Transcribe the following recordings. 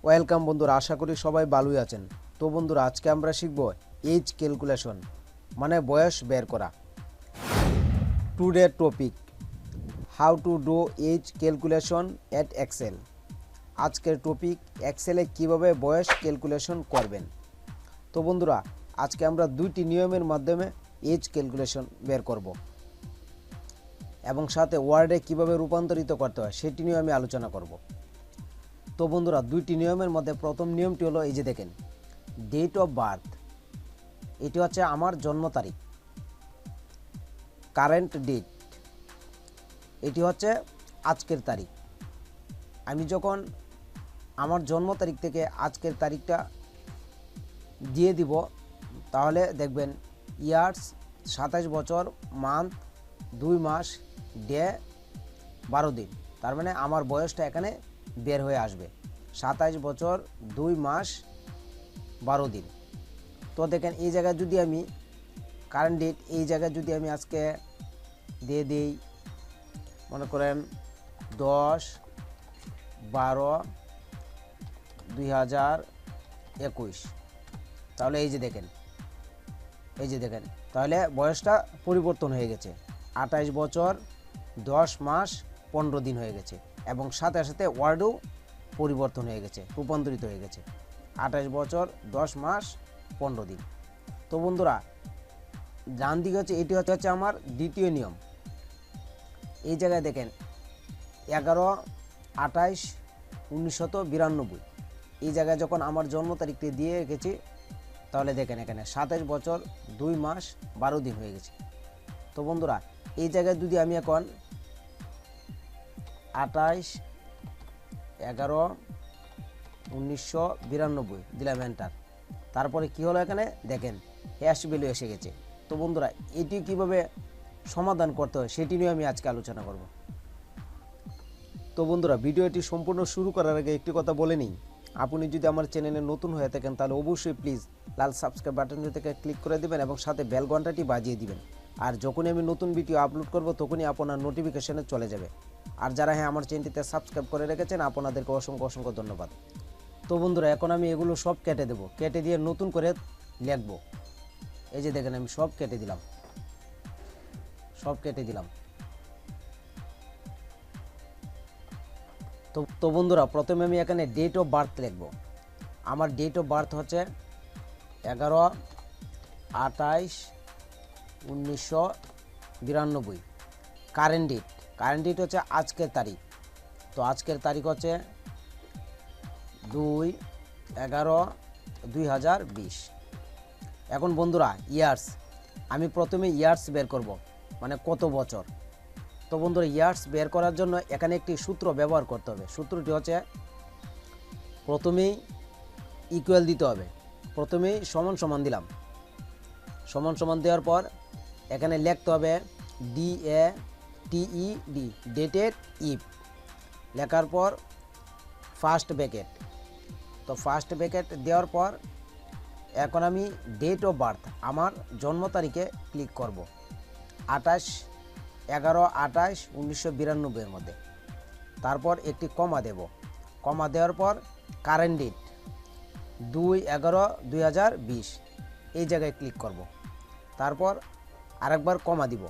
Welcome বন্ধুরা, আশা করি সবাই ভালোই আছেন। তো বন্ধুরা, আজকে আমরা শিখব এজ ক্যালকুলেশন মানে বয়স বের করা। Today topic how to do age calculation at Excel. আজকের টপিক এক্সেলে কিভাবে বয়স ক্যালকুলেশন করবেন। তো বন্ধুরা, আজকে আমরা দুইটি নিয়মের মাধ্যমে এজ ক্যালকুলেশন বের করব এবং সাথে ওয়ার্ডে কিভাবে রূপান্তরিত করতে হয় সেটি নিয়ে আমি আলোচনা করব। তো বন্ধুরা, দুইটি নিয়মের মধ্যে প্রথম নিয়মটি হলো এই যে দেখেন, ডেট অফ বার্থ। এটি হচ্ছে আমার জন্ম তারিখ, কারেন্ট ডেট এটি হচ্ছে আজকের তারিখ। আমি যখন আমার জন্ম তারিখ থেকে আজকের তারিখটা দিয়ে দিব, তাহলে দেখবেন ইয়ার্স 27 বছর, মান্থ 2 মাস, ডে 12 দিন। তার মানে আমার বয়সটা এখানে বের হয়ে আসবে 27 বছর 2 মাস 12 দিন। তো দেখেন, এই জায়গায় যদি আমি কারেন্ট ডেট এই জায়গায় যদি আমি আজকে দিয়ে দিই, মনে করেন 10/12/2021, তাহলে এই যে দেখেন তাহলে বয়সটা পরিবর্তন হয়ে গেছে, 28 বছর 10 মাস 15 দিন হয়ে গেছে এবং সাথে সাথে ওয়ার্ডও পরিবর্তন হয়ে গেছে, রূপান্তরিত হয়ে গেছে 28 বছর 10 মাস 15 দিন। তো বন্ধুরা, ডান দিকে হচ্ছে এটি হচ্ছে আমার দ্বিতীয় নিয়ম। এই জায়গায় দেখেন 11/28/1992, এই জায়গায় যখন আমার জন্ম তারিখটি দিয়ে রেখেছি, তাহলে দেখেন এখানে 27 বছর 2 মাস 12 দিন হয়ে গেছে। তো বন্ধুরা, এই জায়গায় যদি আমি এখন 28/11/1992 দিলাম এন্টার, তারপরে কি হলো এখানে দেখেন হ্যাশ ভ্যালু এসে গেছে। তো বন্ধুরা, এটি কিভাবে সমাধান করতে হয় সেটি নিয়ে আমি আজকে আলোচনা করব। তো বন্ধুরা, ভিডিওটি সম্পূর্ণ শুরু করার আগে একটি কথা বলে নিই, আপনি যদি আমার চ্যানেলে নতুন হয়ে থাকেন তাহলে অবশ্যই প্লিজ লাল সাবস্ক্রাইব বাটনটি থেকে ক্লিক করে দেবেন এবং সাথে বেল ঘন্টাটি বাজিয়ে দিবেন। আর যখনই আমি নতুন ভিডিও আপলোড করব তখনই আপনার নোটিফিকেশনে চলে যাবে। আর যারা আমার চ্যানেলটিতে সাবস্ক্রাইব করে রেখেছেন, আপনাদেরকে অসংখ্য অসংখ্য ধন্যবাদ। তো বন্ধুরা, এখন আমি এগুলো সব কেটে দেব, কেটে দিয়ে নতুন করে লিখব। এই যে দেখেন, আমি সব কেটে দিলাম। তো বন্ধুরা, প্রথমে আমি এখানে ডেট অফ বার্থ লিখব। আমার ডেট অফ বার্থ হচ্ছে 11/28/1992। কারেন্ট ডেট হচ্ছে আজকের তারিখ। তো আজকের তারিখ হচ্ছে 2/11/2020। এখন বন্ধুরা, ইয়ার্স, আমি প্রথমে ইয়ার্স বের করব, মানে কত বছর। তো বন্ধুরা, ইয়ার্স বের করার জন্য এখানে একটি সূত্র ব্যবহার করতে হবে। সূত্রটি হচ্ছে, প্রথমেই ইকুয়াল দিতে হবে। প্রথমেই সমান সমান দিলাম, সমান সমান দেওয়ার পর এখানে লিখতে হবে DATED, ডেটেড ইফ। লেখার পর ফার্স্ট ব্র্যাকেট। তো ফার্স্ট ব্র্যাকেট দেওয়ার পর এখন আমি ডেট অফ বার্থ, আমার জন্ম তারিখে ক্লিক করব 11/28/1992 মধ্যে। তারপর একটি কমা দেব, কমা দেওয়ার পর কারেন্ট ডেট 2/11/2020, এই জায়গায় ক্লিক করব। তারপর আরেকবার কমা দিব।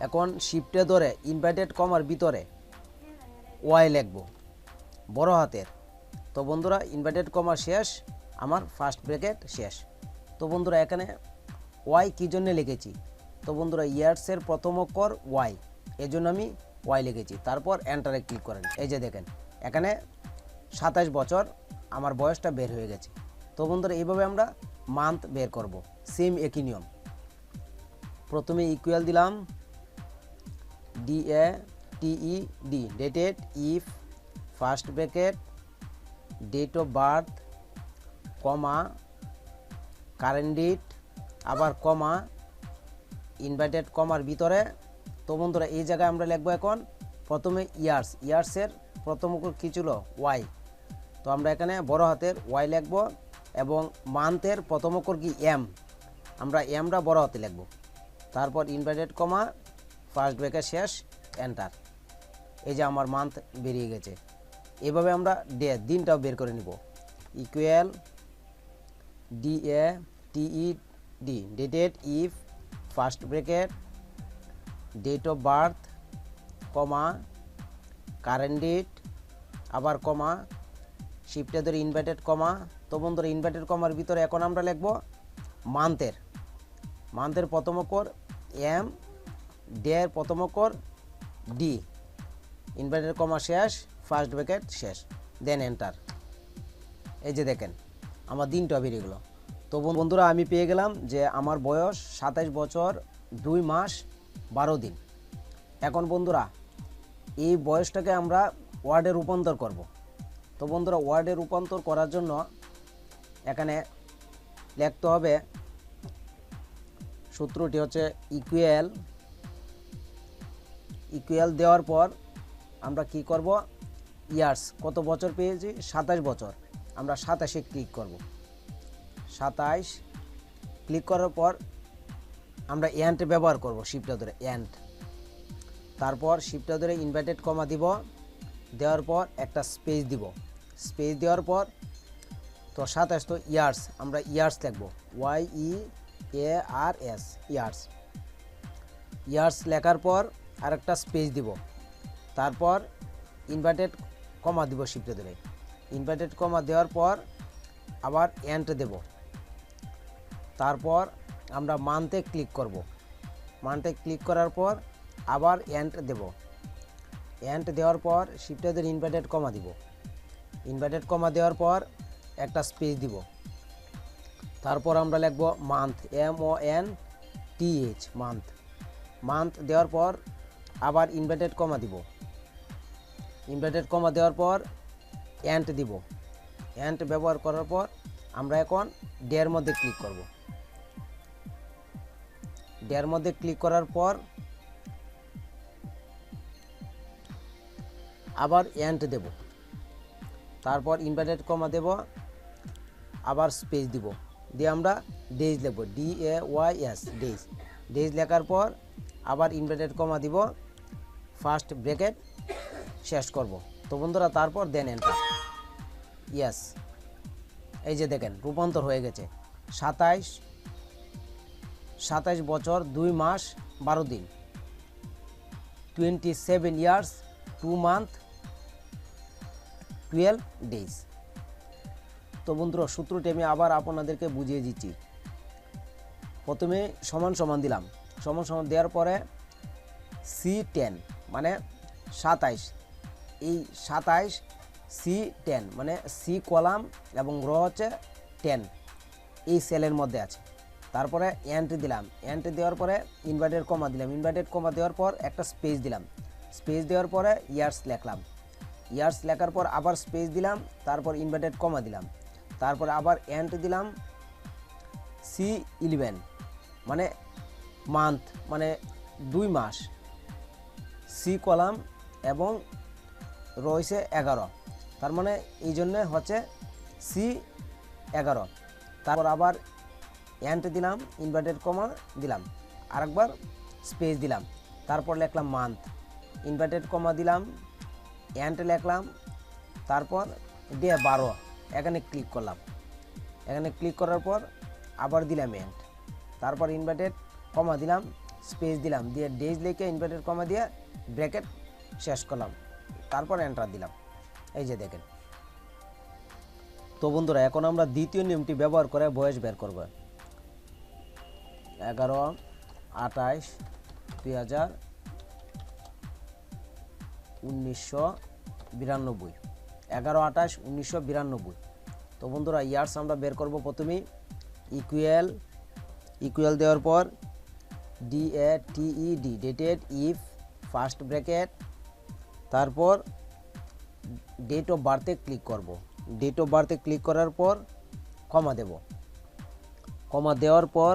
এখন শিফটে ধরে ইনভার্টেড কমার ভিতরে ওয়াই লিখব, বড় হাতের। তো বন্ধুরা, ইনভার্টেড কমা শেষ, আমার ফার্স্ট ব্র্যাকেট শেষ। তো বন্ধুরা, এখানে ওয়াই কী জন্য লিখেছি? তো বন্ধুরা, ইয়ার্সের প্রথম অক্ষর ওয়াই, এই জন্য আমি ওয়াই লিখেছি। তারপর এন্টারে ক্লিক করেন। এই যে দেখেন, এখানে 27 বছর আমার বয়সটা বের হয়ে গেছে। তো বন্ধুরা, এইভাবে আমরা মান্থ বের করব। সেম একই নিয়ম। প্রথমে ইকুয়াল দিলাম DATED, dated if, first bracket, date of birth, comma, current date, আবার কমা, ইনভার্টেড কমার ভিতরে। তো বন্ধুরা, এই জায়গায় আমরা লিখবো এখন প্রথমে ইয়ার্স, ইয়ার্সের প্রথম অক্ষর কী ছিল? ওয়াই। তো আমরা এখানে বড় হাতের ওয়াই লিখব এবং মান্থের প্রথম অক্ষর কি? এম। আমরা এমটা বড় হাতে লিখব। তারপর ইনভার্টেড কমা, ফার্স্ট ব্র্যাকেট শেষ, এন্টার। এই যে আমার মান্থ বেরিয়ে গেছে। এভাবে আমরা ডে দিনটাও বের করে নিব। Equal DATED dated if first bracket date of birth comma current date আবার কমা শিফটে ধরে ইনভার্টেড কমা। তো বন্ধুরা ইনভার্টেড কমার ভিতরে এখন আমরা লিখব মান্থের প্রথম অক্ষর এম, ডে এর প্রথম অক্ষর ডি, ইনভার্টেড কমা শেষ, ফার্স্ট ব্র্যাকেট শেষ, দেন এন্টার। এই যে দেখেন আমার দিনটা বেরিয়ে গেল। তো বন্ধুরা আমি পেয়ে গেলাম যে আমার বয়স 27 বছর 2 মাস 12 দিন। এখন বন্ধুরা এই বয়সটাকে আমরা ওয়ার্ডে রূপান্তর করব। তো বন্ধুরা ওয়ার্ডে রূপান্তর করার জন্য এখানে লিখতে হবে, সূত্রটি হচ্ছে ইকুয়াল দেওয়ার পর আমরা কি করব, ইয়ার্স কত বছর পেয়েছি 27 বছর, আমরা 27-এ ক্লিক করব। 27 ক্লিক করার পর আমরা এন্ড ব্যবহার করব, শিফটটা ধরে এন্ড, তারপর শিফটটা ধরে ইনভার্টেড কমা দিব, দেওয়ার পর একটা স্পেস দিব, স্পেস দেওয়ার পর তো 27 তো ইয়ার্স, আমরা ইয়ার্স লিখব YEARS ইয়ার্স লেখার পর আরেকটা স্পেস দিব, তারপর ইনভার্টেড কমা দিব, শিফটে ধরে ইনভার্টেড কমা দেওয়ার পর আবার এন্ড দেব, তারপর আমরা মান্থে ক্লিক করব, মান্থে ক্লিক করার পর আবার এন্ড দেব, এন্ড দেওয়ার পর শিফটে ধরে ইনভার্টেড কমা দিব, ইনভার্টেড কমা দেওয়ার পর একটা স্পেস দিব, তারপর আমরা লিখব মান্থ MONTH মান্থ দেওয়ার পর আবার ইনভার্টেড কমা দিব, ইনভার্টেড কমা দেওয়ার পর এন্ড দিব, এন্ড ব্যবহার করার পর আমরা এখন ডের মধ্যে ক্লিক করব, ডের মধ্যে ক্লিক করার পর আবার এন্ড দেব, তারপর ইনভার্টেড কমা দেব, আবার স্পেস দিব, দিয়ে আমরা ডেজ লিখব DAYS ডেজ লেখার পর আবার ইনভার্টেড কমা দিব, ফার্স্ট ব্র্যাকেট শেষ করব। তো বন্ধুরা তারপর দেন এন্টার। ইয়েস, এই যে দেখেন রূপান্তর হয়ে গেছে। 27 বছর 2 মাস 12 দিন, 27 ইয়ার্স 2 মান্থ 12 ডেজ। তো বন্ধুরা সূত্রটি আমি আবার আপনাদেরকে বুঝিয়ে দিচ্ছি। প্রথমে সমান সমান দিলাম, সমান সমান দেওয়ার পরে C10 মানে 27, এই 27 C10 মানে সি কলাম এবং র হচ্ছে 10, এই সেলের মধ্যে আছে। তারপরে এন্ট দিলাম, এন্ট দেওয়ার পরে ইনভার্টেড কমা দিলাম, ইনভার্টেড কমা দেওয়ার পর একটা স্পেস দিলাম, স্পেস দেওয়ার পরে ইয়ার্স লিখলাম, ইয়ার্স লেখার পর আবার স্পেস দিলাম, তারপর ইনভার্টেড কমা দিলাম, তারপর আবার এন্ট দিলাম C11 মানে মান্থ মানে 2 মাস, সি কলাম এবং রয়েছে 11, তার মানে এই জন্যে হচ্ছে C11। তারপর আবার এন্ট দিলাম, ইনভার্টেড কমা দিলাম, আরেকবার স্পেস দিলাম, তারপর লিখলাম মান্থ, ইনভার্টেড কমা দিলাম, এন্ট লিখলাম, তারপর ডে 12, এখানে ক্লিক করলাম, এখানে ক্লিক করার পর আবার দিলাম এন্ট, তারপর ইনভার্টেড কমা দিলাম, স্পেস দিলাম, দিয়ে ডেজ লিখে ইনভার্টেড কমা দিয়ে ব্র্যাকেট শেষ করলাম, তারপর এন্টার দিলাম। এই যে দেখেন। তো বন্ধুরা এখন আমরা দ্বিতীয় নিয়মটি ব্যবহার করে বয়স বের করব। 11/28/1992, 11/28/1992। তো বন্ধুরা ইয়ার্স আমরা বের করব। প্রথমেই ইকুয়াল দেওয়ার পর DATED dated if first bracket, তারপর ডেট অফ বার্থে ক্লিক করব, ডেট অফ বার্থে ক্লিক করার পর কমা দেব, কমা দেওয়ার পর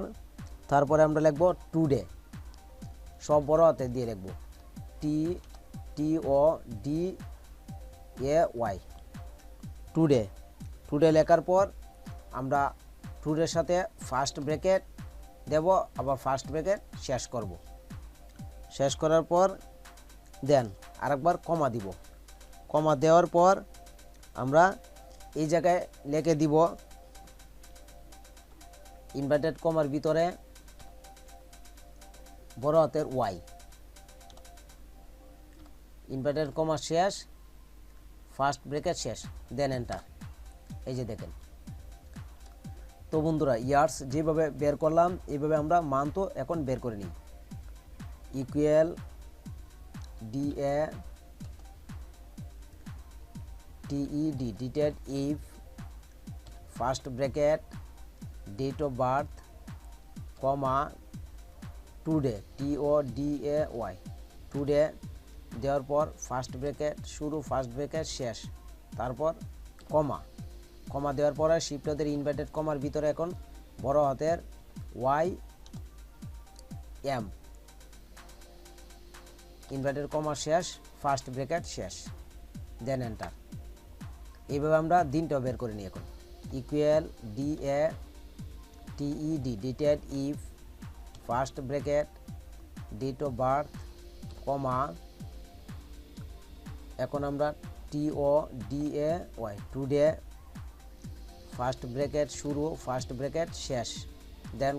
তারপরে আমরা লিখব টুডে, সব বড় হাতে দিয়ে লিখব TODAY টুডে লেখার পর আমরা টুডের সাথে ফার্স্ট ব্র্যাকেট দেব, আবার ফার্স্ট ব্র্যাকেট শেষ করব, শেষ করার পর দেন আরেকবার কমা দিব, কমা দেওয়ার পর আমরা এই জায়গায় লিখে দিব ইনভার্টেড কমার ভিতরে বড় হাতের ওয়াই, ইনভার্টেড কমা শেষ, ফার্স্ট ব্রেকেট শেষ, দেন এন্টার। এই যে দেখেন। তো বন্ধুরা, ইয়ার্স যেভাবে বের করলাম এইভাবে আমরা মান্থও এখন বের করে নিই। Equal DA TED dated if first bracket date of birth comma today TODAY today দেওয়ার পর ফার্স্ট ব্র্যাকেট শুরু, ফার্স্ট ব্র্যাকেট শেষ, তারপর কমা দেওয়ার পরে শিফটদের ইনভার্টেড কমার ভিতরে এখন বড় হাতের YM, ইনভার্টেড কমা শেষ, ফার্স্ট ব্র্যাকেট শেষ, দেন এন্টার। এইভাবে আমরা দিনটাও বের করে নিই এখন। Equal DA TED dated if first bracket date of birth comma এখন আমরা TODAY টুডে ফার্স্ট ব্র্যাকেট শুরু, ফার্স্ট ব্র্যাকেট শেষ, দেন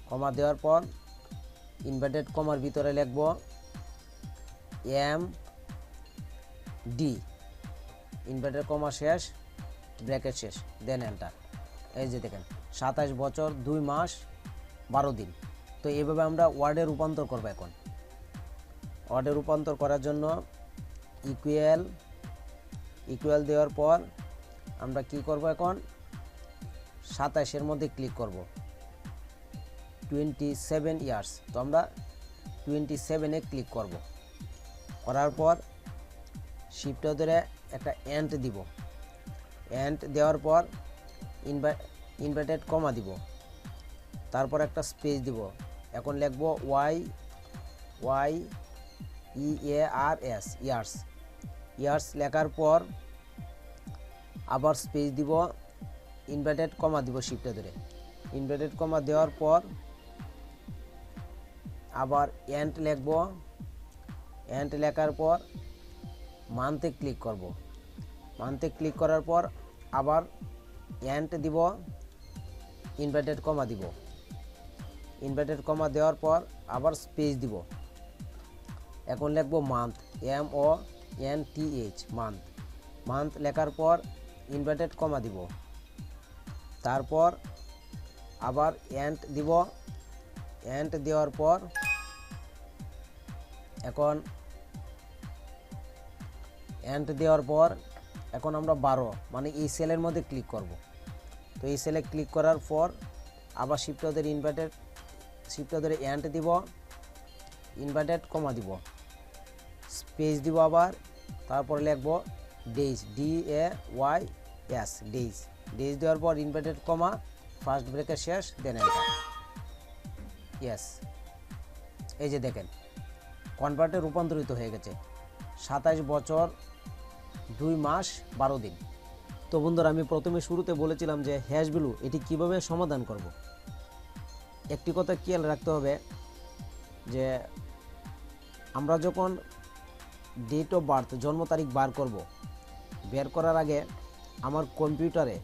কমা দেওয়ার পর ইনভার্টেড কমার ভিতরে লিখব MD, ইনভার্টেড কমা শেষ, ব্র্যাকেট শেষ, দেন এন্টার। এই যে দেখেন 27 বছর 2 মাস 12 দিন। তো এইভাবে আমরা ওয়ার্ডে রূপান্তর করব। এখন ওয়ার্ডে রূপান্তর করার জন্য ইকুয়াল দেওয়ার পর আমরা কি করব, এখন 27-এর মধ্যে ক্লিক করব, 27 ইয়ার্স। তো আমরা 27-এ ক্লিক করব। করার পর শিফটে ধরে একটা এন্ট দিব, এন্ট দেওয়ার পর ইনভার্টেড কমা দিব, তারপর একটা স্পেস দিব। এখন লিখব YEARS ইয়ার্স লেখার পর আবার স্পেস দিব, ইনভার্টেড কমা দিব শিফটে ধরে, ইনভার্টেড কমা দেওয়ার পর আবার এন্ট লিখব, এন্ট লেখার পর মান্থে ক্লিক করব, মান্থে ক্লিক করার পর আবার এন্ট দিব, ইনভার্টেড কমা দিব, ইনভার্টেড কমা দেওয়ার পর আবার স্পেস দিব। এখন লিখব মান্থ, MONTH মান্থ লেখার পর ইনভার্টেড কমা দিব, তারপর আবার এন্ট দিব, এন্ট দেওয়ার পর এখন আমরা 12 মানে এই সেলের মধ্যে ক্লিক করব। তো এই সেলে ক্লিক করার পর আবার শিফটদের এন্ট দিব, ইনভার্টেড কমা দিব, স্পেস দিব, আবার তারপরে লিখব ডেজ, DAYS ডেজ দেওয়ার পর ইনভার্টেড কমা, ফার্স্ট ব্রেকেট শেষ, দেন এন্টার। ইয়েস, এই যে দেখেন কনভার্টে রূপান্তরিত হয়ে গেছে। 27 বছর 2 মাস 12 দিন। তো বন্ধুরা, আমি প্রথমে শুরুতে বলেছিলাম যে হ্যাশ ভ্যালু এটি কিভাবে সমাধান করব। একটি কথা খেয়াল রাখতে হবে যে আমরা যখন ডেট অফ বার্থ জন্ম তারিখ বের করার আগে আমার কম্পিউটারে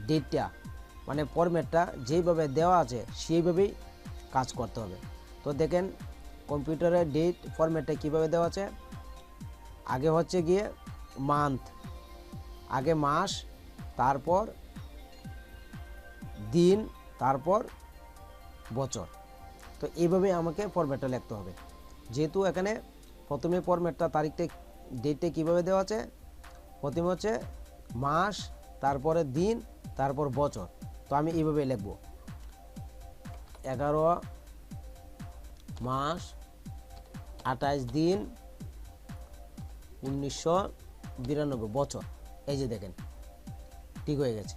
ডেটটা মানে ফরম্যাটটা যেইভাবে দেওয়া আছে সেইভাবেই কাজ করতে হবে। তো দেখেন কম্পিউটারে ডেট ফরম্যাটটা কীভাবে দেওয়া আছে, আগে হচ্ছে গিয়ে মান্থ, আগে মাস, তারপর দিন, তারপর বছর। তো এইভাবে আমাকে ফরম্যাটটা লিখতে হবে। যেহেতু এখানে প্রথমে ফরম্যাটটা তারিখটা ডেটটা কীভাবে দেওয়া আছে, প্রথমে হচ্ছে মাস, তারপরে দিন, তারপর বছর। তো আমি এইভাবে লিখব 11 মাস 28 দিন 1992 বছর। এই যে দেখেন ঠিক হয়ে গেছে।